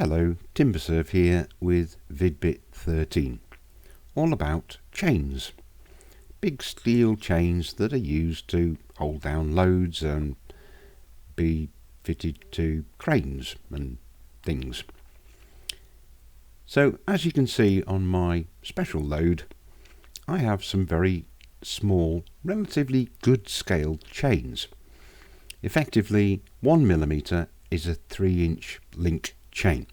Hello, TimberSurf here with Vid Bit 13, all about chains. Big steel chains that are used to hold down loads and be fitted to cranes and things. So as you can see on my special load, I have some very small, relatively good scaled chains. Effectively 1mm is a 3-inch link chain.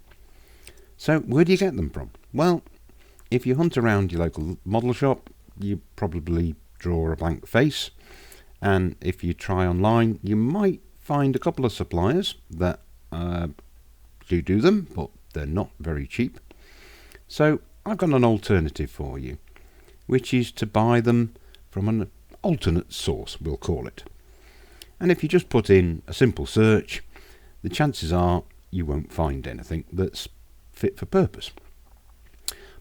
So where do you get them from? Well, if you hunt around your local model shop, you probably draw a blank face, and if you try online, you might find a couple of suppliers that do them, but they're not very cheap. So I've got an alternative for you, which is to buy them from an alternate source, we'll call it. And if you just put in a simple search, the chances are you won't find anything that's fit for purpose.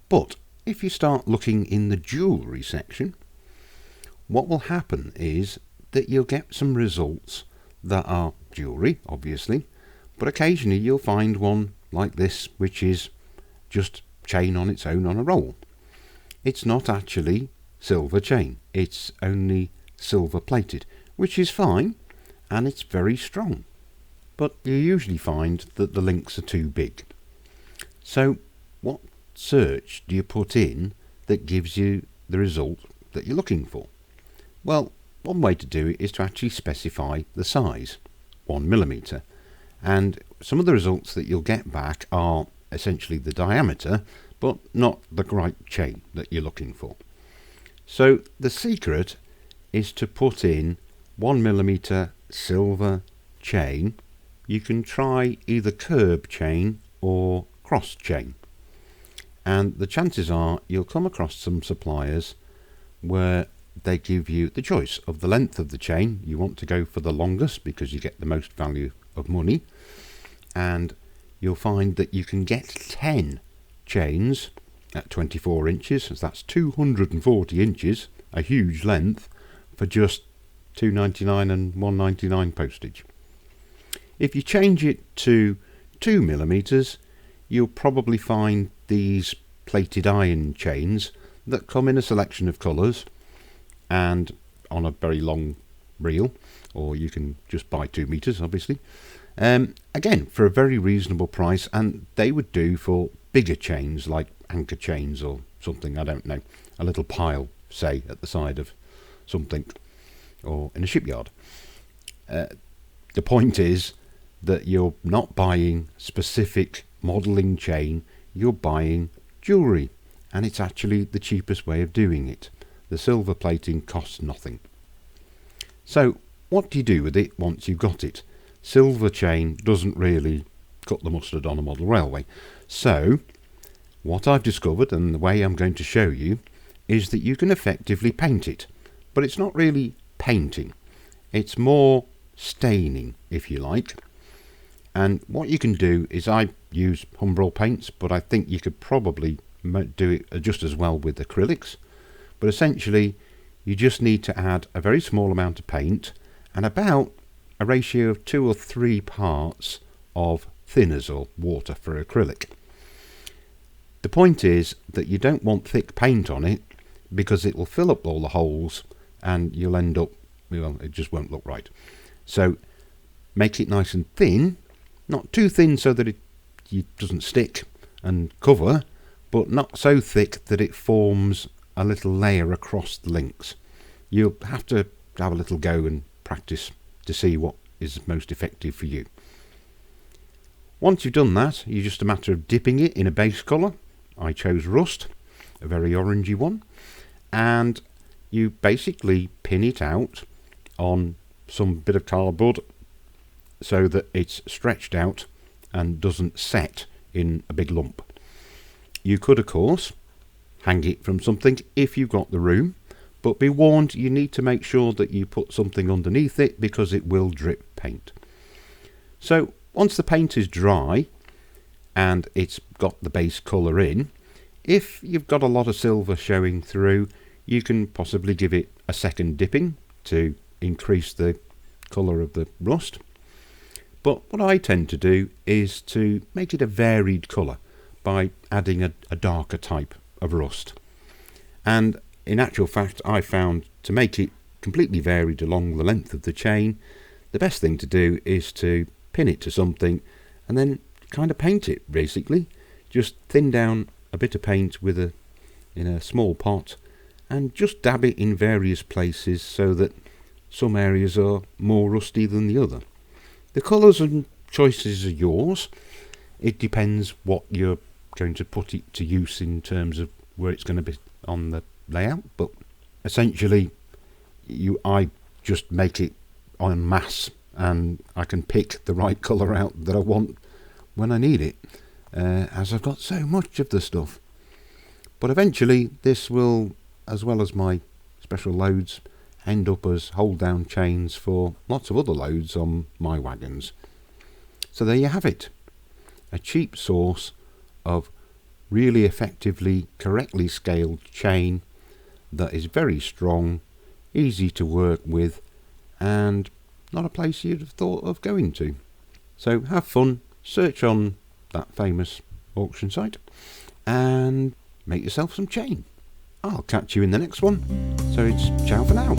But if you start looking in the jewellery section, what will happen is that you'll get some results that are jewellery, obviously, but occasionally you'll find one like this, which is just chain on its own on a roll. It's not actually silver chain, it's only silver plated, which is fine, and it's very strong. But you usually find that the links are too big. So what search do you put in that gives you the result that you're looking for? Well, one way to do it is to actually specify the size, 1mm, and some of the results that you'll get back are essentially the diameter, but not the right chain that you're looking for. So the secret is to put in 1mm silver chain. You can try either curb chain or cross chain, and the chances are you'll come across some suppliers where they give you the choice of the length of the chain. You want to go for the longest because you get the most value of money, and you'll find that you can get 10 chains at 24 inches, so that's 240 inches, a huge length, for just $2.99 and $1.99 postage. If you change it to 2mm, you'll probably find these plated iron chains that come in a selection of colours and on a very long reel, or you can just buy 2 meters, obviously. Again, for a very reasonable price, and they would do for bigger chains like anchor chains or something, I don't know, a little pile, say, at the side of something, or in a shipyard. The point is that you're not buying specific modelling chain, you're buying jewellery, and it's actually the cheapest way of doing it. The silver plating costs nothing. So what do you do with it once you've got it? Silver chain doesn't really cut the mustard on a model railway. So what I've discovered, and the way I'm going to show you, is that you can effectively paint it. But it's not really painting, it's more staining, if you like. And what you can do is, I use Humbrol paints, but I think you could probably do it just as well with acrylics. But essentially you just need to add a very small amount of paint and about a ratio of 2 or 3 parts of thinners or water for acrylic. The point is that you don't want thick paint on it because it will fill up all the holes and you'll end up, well, it just won't look right. So make it nice and thin, not too thin so that it doesn't stick and cover, but not so thick that it forms a little layer across the links. You'll have to have a little go and practice to see what is most effective for you. Once you've done that, it's just a matter of dipping it in a base colour. I chose rust, a very orangey one, and you basically pin it out on some bit of cardboard so that it's stretched out and doesn't set in a big lump. You could, of course, hang it from something if you've got the room, but be warned, you need to make sure that you put something underneath it because it will drip paint. So once the paint is dry and it's got the base colour in, if you've got a lot of silver showing through, you can possibly give it a second dipping to increase the colour of the rust. But what I tend to do is to make it a varied colour by adding a darker type of rust. And in actual fact, I found to make it completely varied along the length of the chain, the best thing to do is to pin it to something and then kind of paint it, basically. Just thin down a bit of paint in a small pot and just dab it in various places so that some areas are more rusty than the other. The colours and choices are yours. It depends what you're going to put it to use in terms of where it's going to be on the layout, but essentially I just make it en masse and I can pick the right colour out that I want when I need it, as I've got so much of the stuff. But eventually this will, as well as my special loads, end up as hold down chains for lots of other loads on my wagons. So there you have it, a cheap source of really effectively correctly scaled chain that is very strong, easy to work with, and not a place you'd have thought of going to. So have fun, search on that famous auction site and make yourself some chain. I'll catch you in the next one, so it's ciao for now.